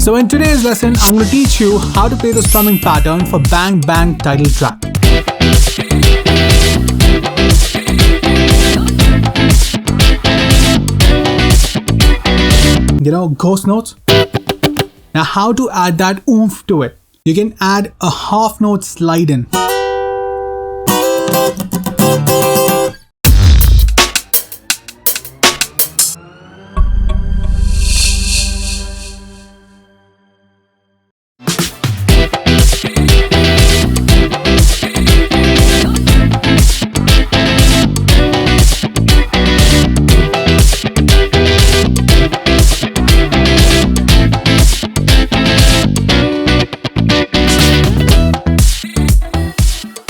So in today's lesson, I'm going to teach you how to play the strumming pattern for Bang Bang title track. You know, ghost notes. Now how to add that oomph to it? You can add a half note slide in.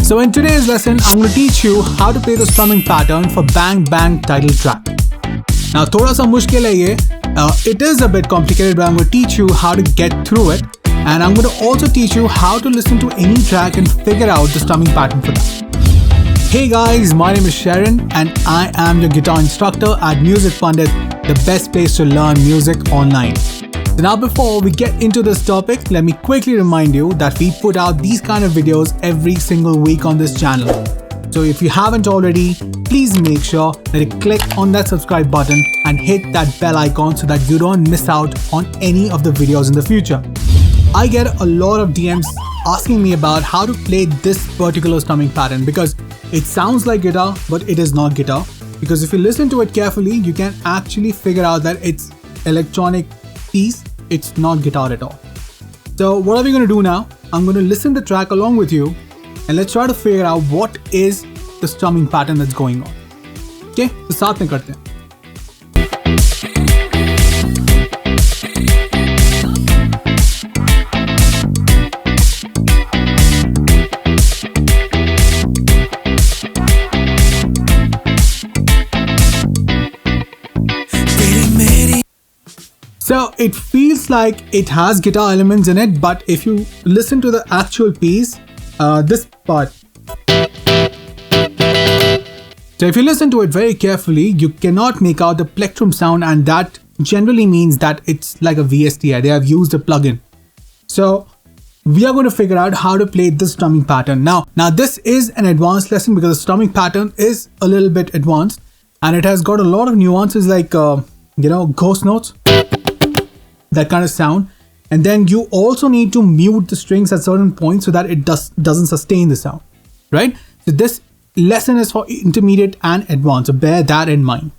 So in today's lesson, I'm going to teach you how to play the strumming pattern for Bang Bang title track. Now, thoda sa mushkil hai ye. It is a bit complicated, but I'm going to teach you how to get through it. And I'm going to also teach you how to listen to any track and figure out the strumming pattern for that. Hey guys, my name is Sherin and I am your guitar instructor at Music Pandit, the best place to learn music online. So now before we get into this topic, let me quickly remind you that we put out these kind of videos every single week on this channel. So if you haven't already, please make sure that you click on that subscribe button and hit that bell icon so that you don't miss out on any of the videos in the future. I get a lot of DMs asking me about how to play this particular strumming pattern because it sounds like guitar, but it is not guitar. Because if you listen to it carefully, you can actually figure out that it's electronic piece. It's not guitar at all. So what are we going to do now? I'm going to listen the track along with you and let's try to figure out what is the strumming pattern that's going on. Okay, so साथ में करते हैं. So it feels like it has guitar elements in it, but if you listen to the actual piece, this part. So if you listen to it very carefully, you cannot make out the plectrum sound, and that generally means that it's like a VST. They have used a plugin. So we are going to figure out how to play this strumming pattern. Now this is an advanced lesson because the strumming pattern is a little bit advanced and it has got a lot of nuances like, ghost notes. That kind of sound, and then you also need to mute the strings at certain points so that it doesn't sustain the sound, right? So this lesson is for intermediate and advanced, so bear that in mind.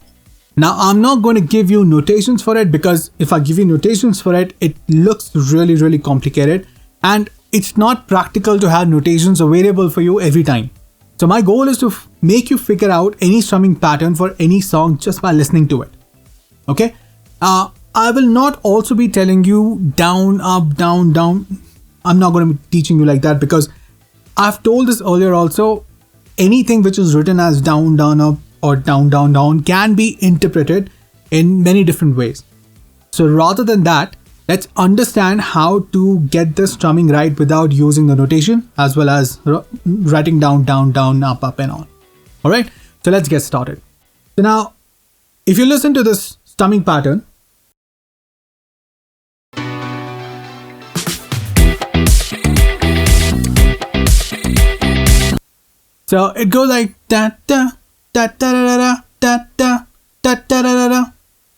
Now I'm not going to give you notations for it because if I give you notations for it, it looks really complicated and it's not practical to have notations available for you every time. So my goal is to make you figure out any strumming pattern for any song just by listening to it. Okay? I will not also be telling you down, up, down, down. I'm not going to be teaching you like that because I've told this earlier also. Anything which is written as down, down, up or down, down, down can be interpreted in many different ways. So rather than that, let's understand how to get the strumming right without using the notation as well as writing down, down, down, up, up and on. Alright, so let's get started. So now, if you listen to this strumming pattern, so it goes like da da da da da da da da da da da.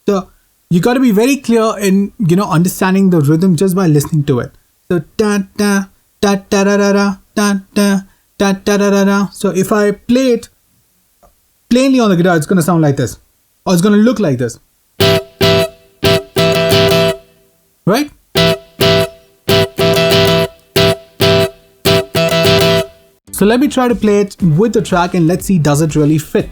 So you got to be very clear in understanding the rhythm just by listening to it. So da da da da da da da da da da da da. So if I play it plainly on the guitar, it's gonna sound like this, or it's gonna look like this, right? So let me try to play it with the track and let's see does it really fit.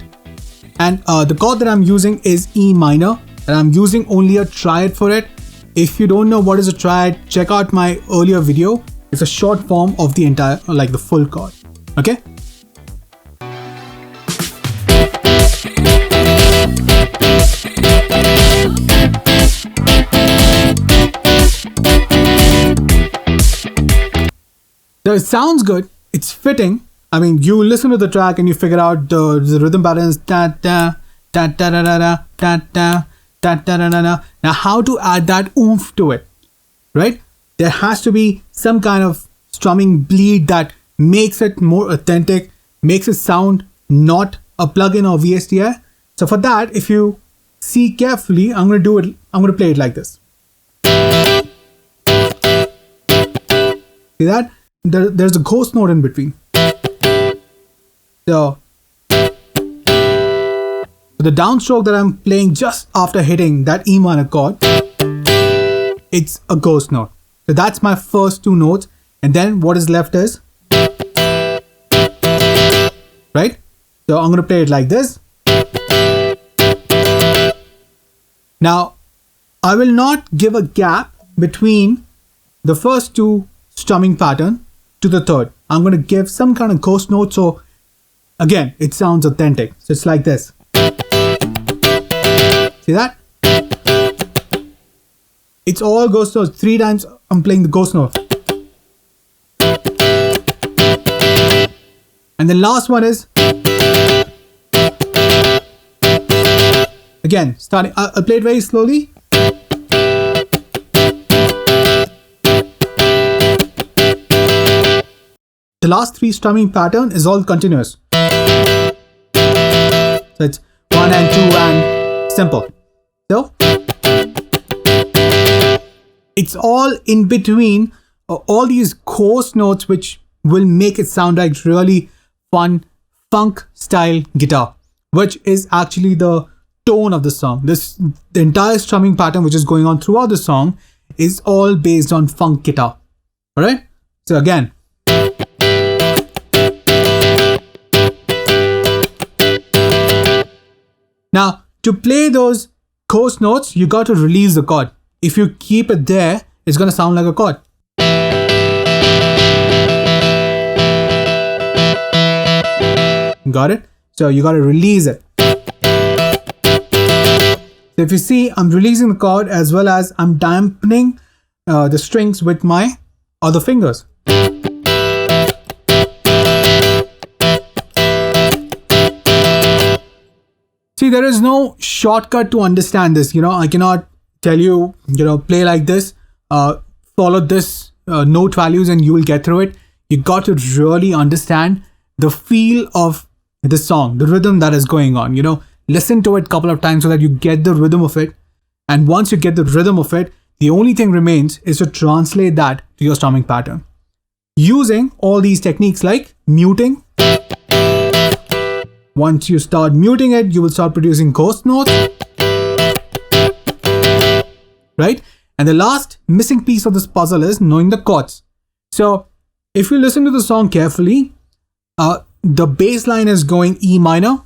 And the chord that I'm using is E minor and I'm using only a triad for it. If you don't know what is a triad, check out my earlier video. It's a short form of the entire, like the full chord. Okay? So it sounds good. It's fitting. I mean, you listen to the track and you figure out the rhythm patterns. Da da da da da da da da da da da da da. Now, how to add that oomph to it? right? There has to be some kind of strumming bleed that makes it more authentic, makes it sound not a plugin or VSTI. So for that, if you see carefully, I'm going to play it like this. See that? There's a ghost note in between. So the downstroke that I'm playing just after hitting that E minor chord, it's a ghost note. So that's my first two notes, and then what is left is, right? So I'm going to play it like this. Now, I will not give a gap between the first two strumming pattern to the third. I'm going to give some kind of ghost note, so again, it sounds authentic. So it's like this. See that? It's all ghost notes. 3 times I'm playing the ghost note. And the last one is, again, starting, I'll play it very slowly. The last 3 strumming pattern is all continuous. So it's 1 and 2 and simple. So it's all in between all these ghost notes which will make it sound like really fun funk style guitar, which is actually the tone of the song. The entire strumming pattern which is going on throughout the song is all based on funk guitar. All right. So again, now to play those ghost notes, you got to release the chord. If you keep it there, it's going to sound like a chord. Got it? So you got to release it. So if you see, I'm releasing the chord as well as I'm dampening the strings with my other fingers. See, there is no shortcut to understand this. I cannot tell you, play like this, follow this note values and you will get through it. You got to really understand the feel of the song, the rhythm that is going on. Listen to it a couple of times so that you get the rhythm of it. And once you get the rhythm of it, the only thing remains is to translate that to your strumming pattern. Using all these techniques like muting. Once you start muting it, you will start producing ghost notes. Right? And the last missing piece of this puzzle is knowing the chords. So if you listen to the song carefully, the bass line is going E minor,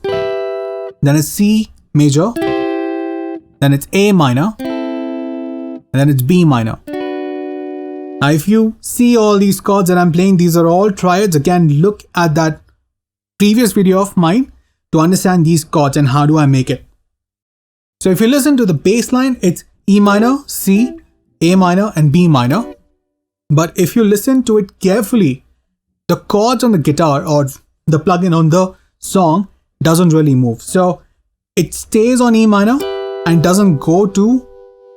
then it's C major, then it's A minor, and then it's B minor. Now if you see all these chords that I'm playing, these are all triads. Again, look at that previous video of mine to understand these chords and how do I make it. So if you listen to the bass line, it's E minor, C, A minor, and B minor. But if you listen to it carefully, the chords on the guitar or the plugin on the song doesn't really move. So it stays on E minor and doesn't go to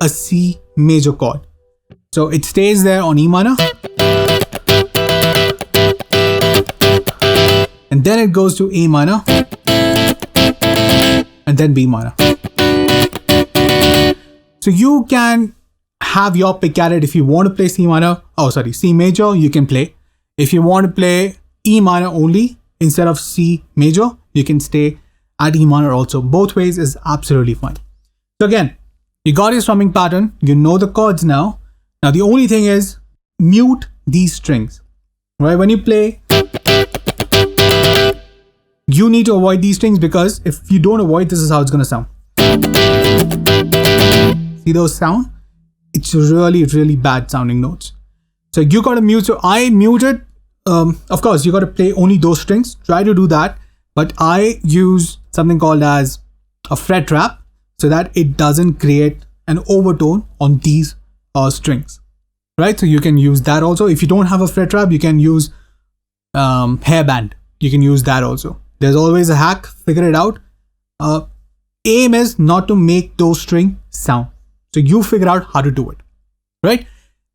a C major chord. So it stays there on E minor. And then it goes to A minor. And then B minor. So you can have your pick at it. If you want to play C major, you can play. If you want to play E minor only instead of C major, you can stay at E minor also. Both ways is absolutely fine. So again, you got your strumming pattern, you know the chords now. Now the only thing is mute these strings. Right? When you play, you need to avoid these strings because if you don't avoid, this is how it's going to sound. See those sound? It's really, really bad sounding notes. So you got to mute. So I muted. Of course, you got to play only those strings. Try to do that. But I use something called as a fret trap so that it doesn't create an overtone on these strings. Right? So you can use that also. If you don't have a fret trap, you can use hairband. You can use that also. There's always a hack. Figure it out. Aim is not to make those strings sound. So you figure out how to do it. Right?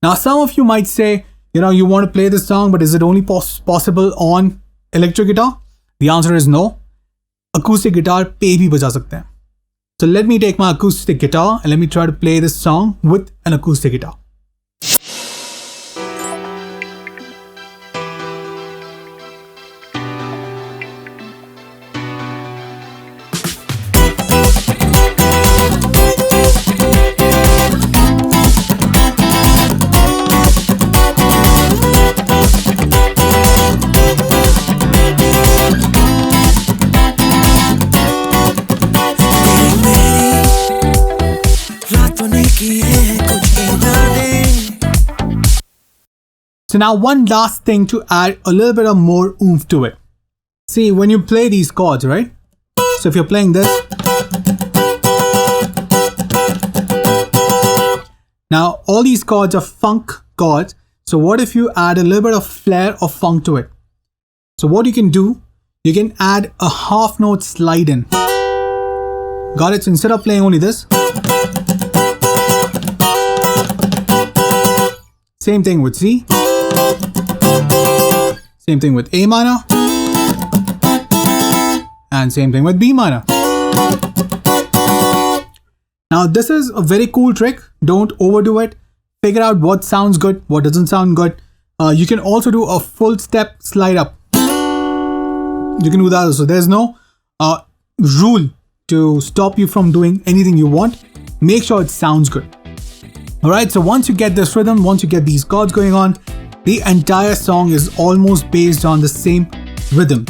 Now, some of you might say, you want to play this song, but is it only possible on electric guitar? The answer is no. Acoustic guitar pe bhi baja sakte hain. So let me take my acoustic guitar and let me try to play this song with an acoustic guitar. So now one last thing to add a little bit of more oomph to it. See, when you play these chords, right? So if you're playing this, now all these chords are funk chords. So what if you add a little bit of flair of funk to it? So what you can do, you can add a half note slide in. Got it? So instead of playing only this, same thing with C. Same thing with A minor. And same thing with B minor. Now this is a very cool trick. Don't overdo it. Figure out what sounds good, what doesn't sound good. You can also do a full step slide up. You can do that also. There's no rule to stop you from doing anything you want. Make sure it sounds good. Alright, so once you get this rhythm, once you get these chords going on, the entire song is almost based on the same rhythm.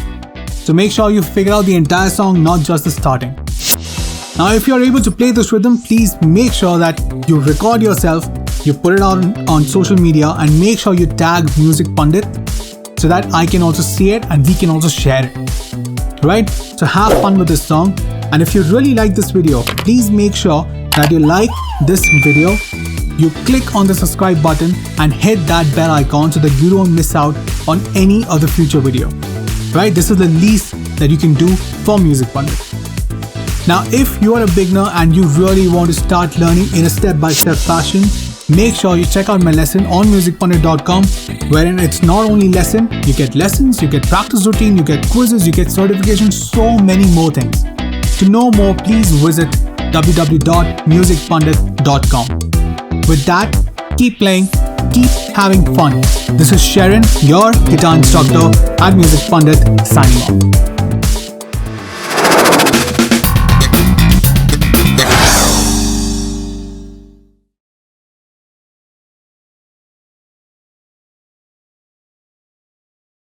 So make sure you figure out the entire song, not just the starting. Now if you're able to play this rhythm, please make sure that you record yourself, you put it on social media, and make sure you tag Music Pandit so that I can also see it and we can also share it. Right? So have fun with this song, and if you really like this video, please make sure that you like this video, you click on the subscribe button and hit that bell icon so that you don't miss out on any other future video. Right? This is the least that you can do for Music Pandit. Now, if you are a beginner and you really want to start learning in a step-by-step fashion, make sure you check out my lesson on musicpandit.com, wherein it's not only lesson, you get lessons, you get practice routine, you get quizzes, you get certifications, so many more things. To know more, please visit www.musicpandit.com. With that, keep playing, keep having fun. This is Sherin, your guitar instructor at Music Pandit, signing off.